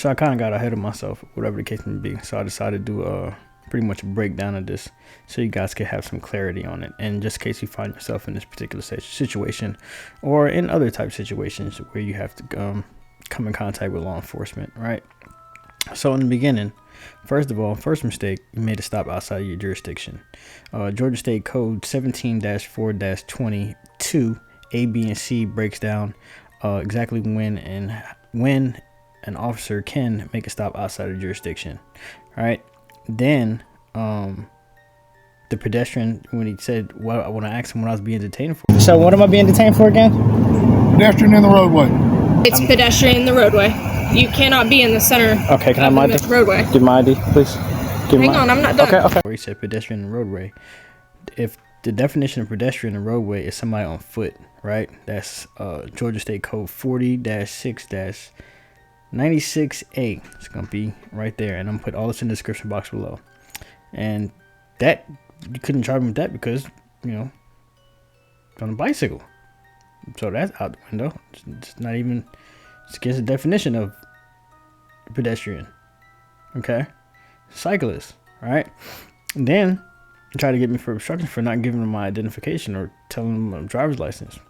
So I kind of got ahead of myself, whatever the case may be. So I decided to do pretty much a breakdown of this so you guys can have some clarity on it. And just in case you find yourself in this particular situation or in other type of situations where you have to come in contact with law enforcement, right? So in the beginning, first of all, first mistake, you made a stop outside of your jurisdiction. Georgia State Code 17-4-22 A, B, and C breaks down exactly when an officer can make a stop outside of jurisdiction. All right. Then the pedestrian, when he said, when I asked him what I was being detained for. So what am I being detained for again? Pedestrian in the roadway. It's pedestrian in the roadway. You cannot be in the center. Okay, can I have the roadway? Give my ID, please. Hang on, I'm not done. Okay. He said pedestrian in the roadway. If the definition of pedestrian in the roadway is somebody on foot, right? That's Georgia State Code 40-6-96A. It's gonna be right there, and I'm gonna put all this in the description box below. And that you couldn't charge him with that because on a bicycle. So that's out the window. It's not even. It's against the definition of pedestrian. Okay, cyclist. Right. And then try to get me for obstruction for not giving him my identification or telling him my driver's license. Saying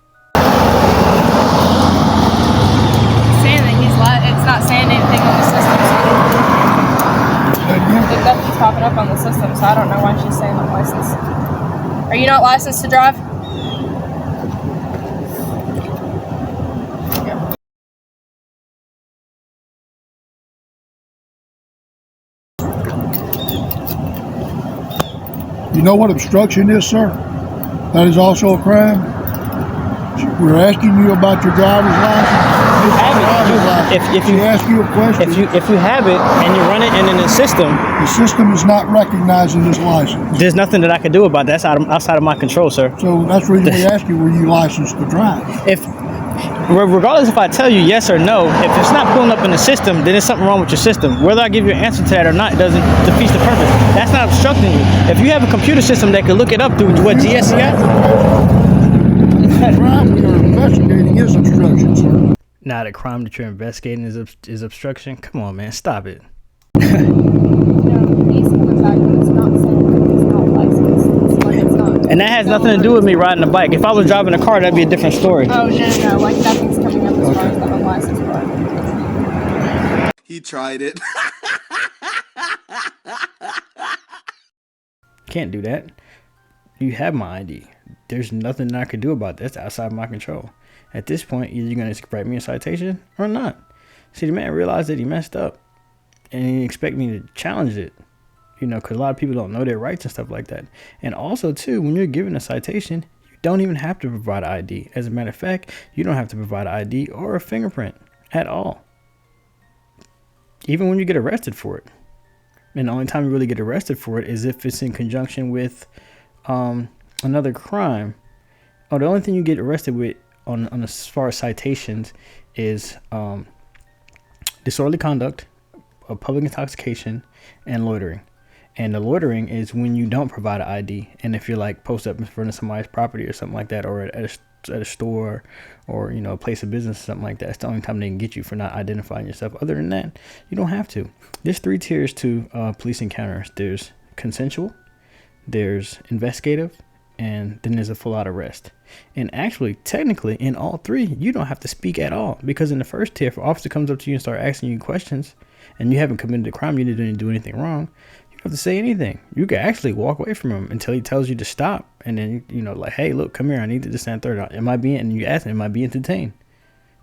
that it's not saying anything on the system. Nothing's popping up on the system, so I don't know why she's saying I'm licensed. Are you not licensed to drive? Yeah. You know what obstruction is, sir? That is also a crime. We're asking you about your driver's license. If you ask you a question, if you have it and you run it and in the system is not recognizing this license. There's nothing that I can do about that. That's outside of my control, sir. So that's the reason we ask you, were you licensed to drive? Regardless if I tell you yes or no, if it's not pulling up in the system, then there's something wrong with your system. Whether I give you an answer to that or not, it doesn't defeat the purpose. That's not obstructing you. If you have a computer system that can look it up through what GS you got. The crime we are investigating is obstruction, sir. Now the crime that you're investigating is obstruction? Come on, man, stop it. And that has nothing to do with me riding a bike. If I was driving a car, that'd be a different story. Oh, no. Like, nothing's coming up as far as the unlicensed part. He tried it. Can't do that. You have my ID. There's nothing that I could do about that. That's outside my control. At this point, either you're going to write me a citation or not. See, the man realized that he messed up. And he expect me to challenge it. Because a lot of people don't know their rights and stuff like that. And also, too, when you're given a citation, you don't even have to provide an ID. As a matter of fact, you don't have to provide an ID or a fingerprint at all. Even when you get arrested for it. And the only time you really get arrested for it is if it's in conjunction with another crime. Oh, the only thing you get arrested with on as far as citations is disorderly conduct, public intoxication, and loitering. And the loitering is when you don't provide an ID. And if you're like posted up in front of somebody's property or something like that, or at a store or, a place of business or something like that, it's the only time they can get you for not identifying yourself. Other than that, you don't have to. There's 3 tiers to police encounters. There's consensual, there's investigative, and then there's a full-out arrest. And actually, technically, in all 3, you don't have to speak at all. Because in the first tier, if an officer comes up to you and start asking you questions, and you haven't committed a crime, you didn't do anything wrong, you don't have to say anything. You can actually walk away from him until he tells you to stop. And then, like, hey, look, come here, I need to stand third. And you ask them, am I being detained?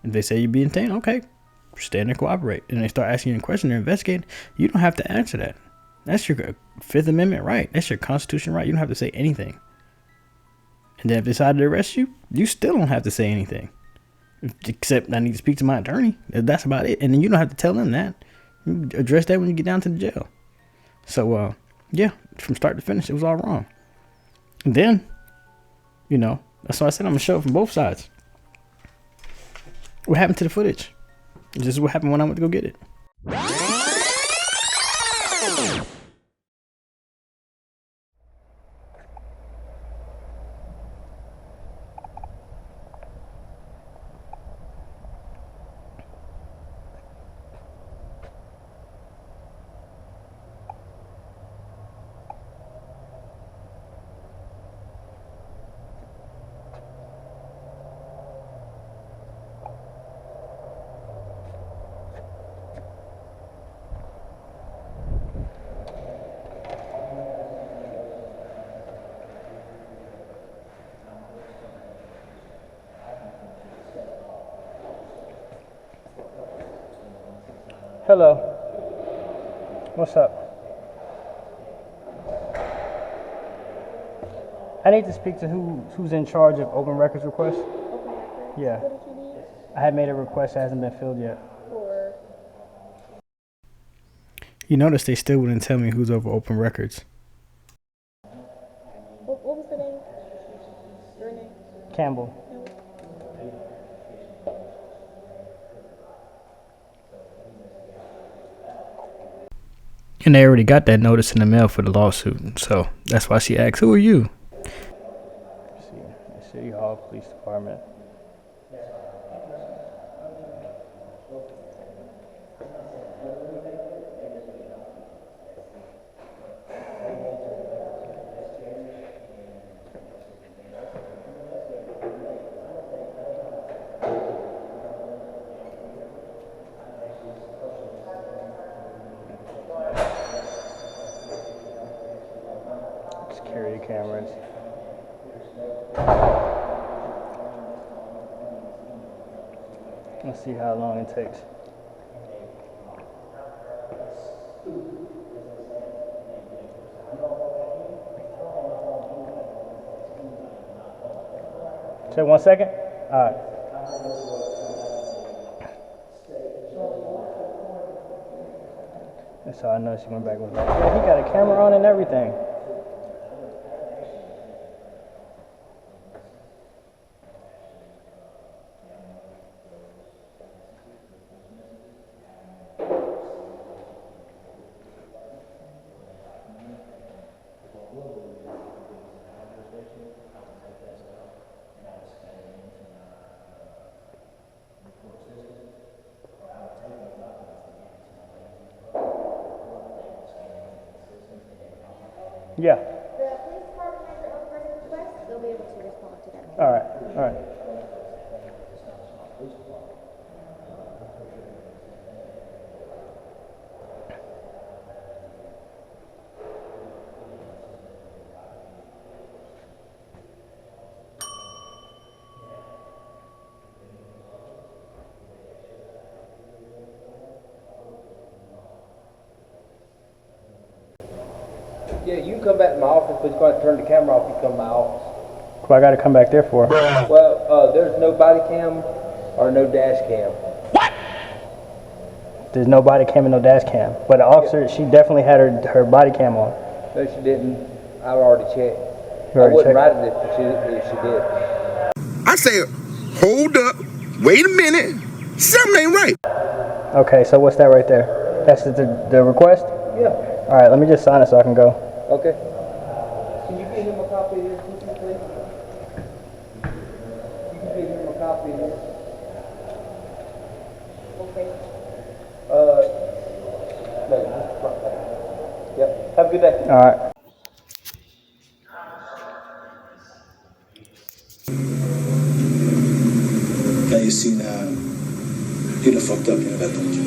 If they say you're being detained, okay, stand and cooperate. And they start asking you a question, they're investigating, you don't have to answer that. That's your 5th Amendment right. That's your Constitution right. You don't have to say anything. And then if they decide to arrest you, you still don't have to say anything. Except I need to speak to my attorney. That's about it. And then you don't have to tell them that. You address that when you get down to the jail. So, yeah, from start to finish, it was all wrong. And then, that's why I said I'm going to show it from both sides. What happened to the footage? This is what happened when I went to go get it. Hello. What's up? I need to speak to who's in charge of open records requests. Open records? Yeah. What did you need? I had made a request that hasn't been filled yet. For You notice they still wouldn't tell me who's over open records. what was the name? Your name? Campbell. No. And they already got that notice in the mail for the lawsuit, so that's why she asked, "Who are you?" Let's see, City Hall Police Department. Security cameras. Let's see how long it takes. Say 1 second. All right. That's how I know she went back with that. Yeah, he got a camera on and everything. Yeah. The police department has their open records request. They'll be able to respond to that. All right. All right. Yeah, you can come back to my office, but you're going to turn the camera off if you come to my office. What I got to come back there for? Well, there's no body cam or no dash cam. There's no body cam and no dash cam. But the officer, she definitely had her body cam on. No, she didn't. I already checked. You already I wouldn't checked? write it if she did. I say, hold up, wait a minute, something ain't right. Okay, so what's that right there? That's the request? Yeah. All right, let me just sign it so I can go. Okay. Can you give him a copy of this, please? You can give him a copy of this. Okay. No, just the front page. Yep. Have a good day. All right. Là, ici, il a fucked up, il avait attendu.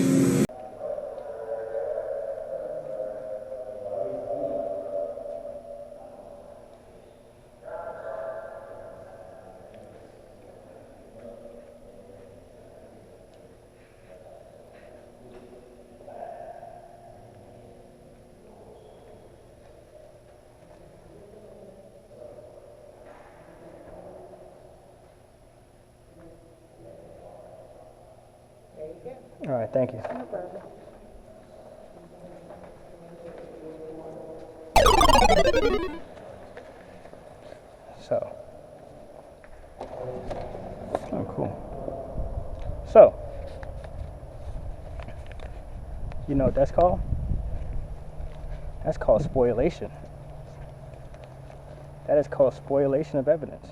All right, thank you. No problem. So. Oh, cool. So. You know what that's called? That's called spoliation. That is called spoliation of evidence.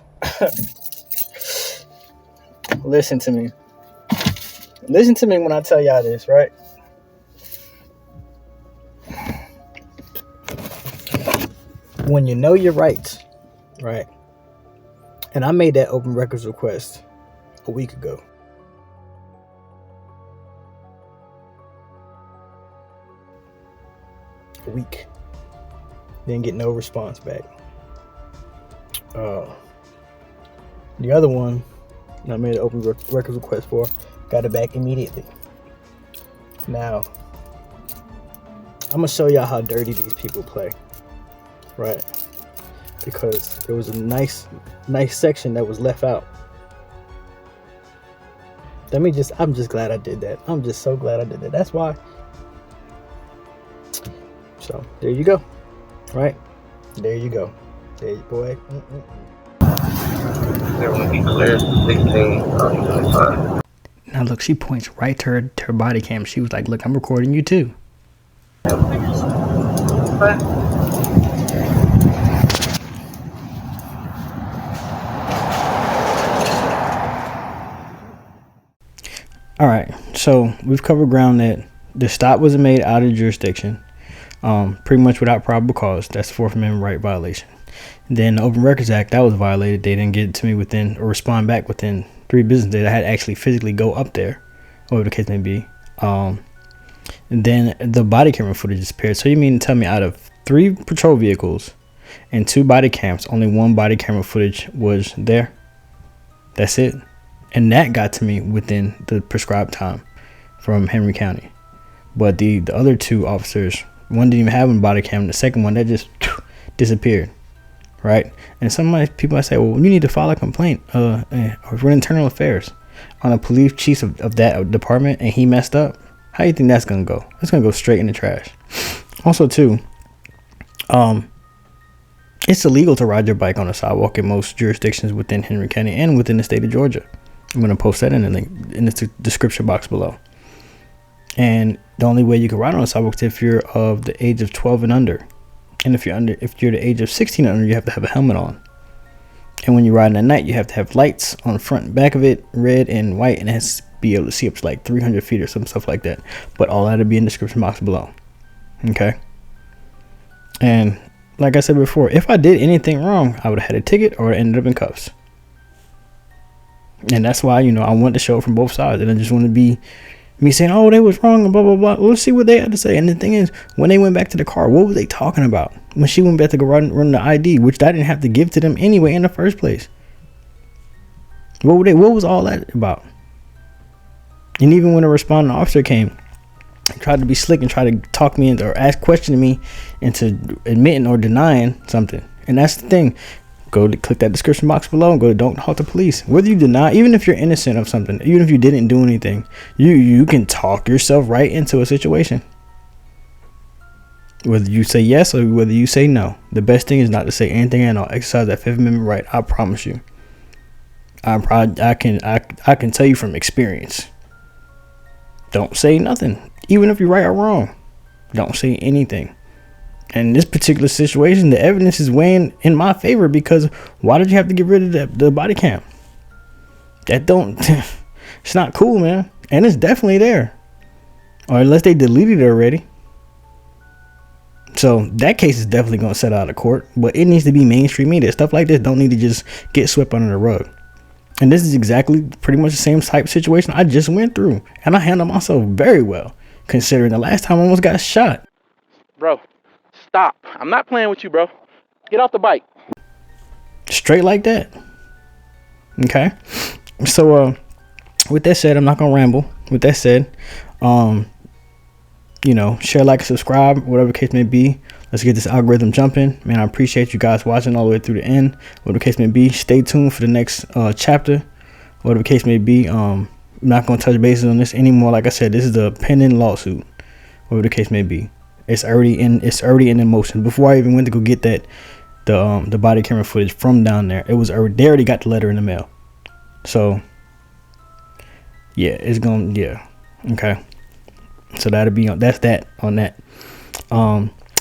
Listen to me. Listen to me when I tell y'all this, right? When you know your rights, right? And I made that open records request a week ago. A week. Didn't get no response back. The other one I made an open records request for, got it back immediately. Now, I'm gonna show y'all how dirty these people play, right? Because there was a nice section that was left out. I'm just glad I did that. I'm just so glad I did that. That's why. So there you go, right? There you go. There you boy. Now look, she points right to her body cam. She was like, "Look, I'm recording you too." All right, so we've covered ground that the stop was made out of jurisdiction, pretty much without probable cause. That's the Fourth Amendment right violation. Then the Open Records Act, that was violated. They didn't get it to me within, or respond back within 3 business days. I had to actually physically go up there, whatever the case may be. And then the body camera footage disappeared. So you mean to tell me out of 3 patrol vehicles and 2 body cams, only 1 body camera footage was there? That's it. And that got to me within the prescribed time from Henry County. But the other 2 officers, one didn't even have a body cam. The second one, that just disappeared, right? And some people might say, well, you need to file a complaint for internal affairs on a police chief of that department, and he messed up. How do you think that's going to go? It's going to go straight in the trash. Also, too, it's illegal to ride your bike on a sidewalk in most jurisdictions within Henry County and within the state of Georgia. I'm going to post that in the link in the description box below. And the only way you can ride on a sidewalk is if you're of the age of 12 and under. And if you're the age of 16 and under, you have to have a helmet on. And when you're riding at night, you have to have lights on the front and back of it, red and white, and it has to be able to see up to like 300 feet or some stuff like that. But all that'll be in the description box below. Okay. And like I said before, if I did anything wrong, I would have had a ticket or ended up in cuffs. And that's why, I want to show it from both sides. And I just want to be me saying, oh, they was wrong and blah, blah, blah. Let's see what they had to say. And the thing is, when they went back to the car, what were they talking about? When she went back to go run the ID, which I didn't have to give to them anyway in the first place. What was all that about? And even when a responding officer came, tried to be slick and try to talk me into, or questioning me into admitting or denying something. And that's the thing. Click that description box below and go to Don't Halt the Police. Whether you deny, even if you're innocent of something, even if you didn't do anything, you can talk yourself right into a situation. Whether you say yes or whether you say no, the best thing is not to say anything at all. Exercise that Fifth Amendment right. I promise you. I can tell you from experience. Don't say nothing, even if you're right or wrong. Don't say anything. And in this particular situation, the evidence is weighing in my favor, because why did you have to get rid of the body cam? It's not cool, man. And it's definitely there. Or unless they deleted it already. So that case is definitely going to set out of court. But it needs to be mainstream media. Stuff like this don't need to just get swept under the rug. And this is exactly pretty much the same type of situation I just went through. And I handled myself very well, considering the last time I almost got shot. Bro. Stop. I'm not playing with you, bro. Get off the bike. Straight like that. Okay. So, with that said, I'm not going to ramble. With that said, share, like, subscribe, whatever the case may be. Let's get this algorithm jumping. Man, I appreciate you guys watching all the way through the end. Whatever the case may be, stay tuned for the next chapter. Whatever the case may be, I'm not going to touch bases on this anymore. Like I said, this is a pending lawsuit. Whatever the case may be. It's already in motion. Before I even went to go get the body camera footage from down there, they already got the letter in the mail. So yeah, okay. So that'll be on that.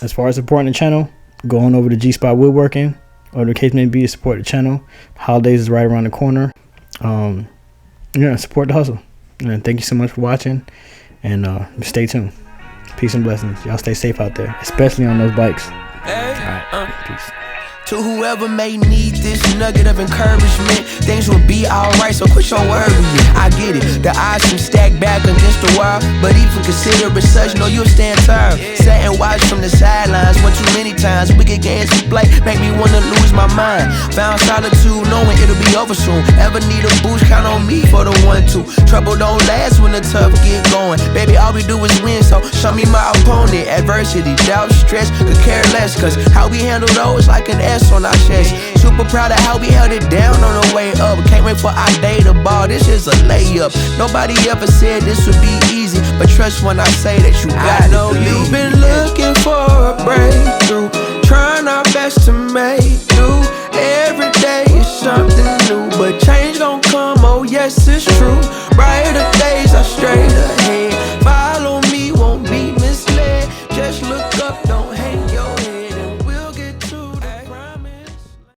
As far as supporting the channel, go on over to G Spot Woodworking, or the case may be, to support the channel. Holidays is right around the corner. Support the hustle. And thank you so much for watching, and stay tuned. Peace and blessings. Y'all stay safe out there, especially on those bikes. All right, peace. To whoever may need this nugget of encouragement, things will be alright, so quit your worrying. I get it, the odds seem stacked back against the wall, but even consider it such, know you'll stand tall. Sat and watch from the sidelines one too many times. Wicked games to play make me wanna lose my mind. Found solitude knowing it'll be over soon. Ever need a boost, count on me for the 1-2. Trouble don't last when the tough get going. Baby, all we do is win, so show me my opponent. Adversity, doubt, stress, could care less, cause how we handle those like an S on our chest. Super proud of how we held it down on the way up. Can't wait for our day to ball, this is a layup. Nobody ever said this would be easy, but trust when I say that you got it. I know you've been looking for a breakthrough, trying our best to make do. Every day is something new, but change gon' come, oh yes it's true.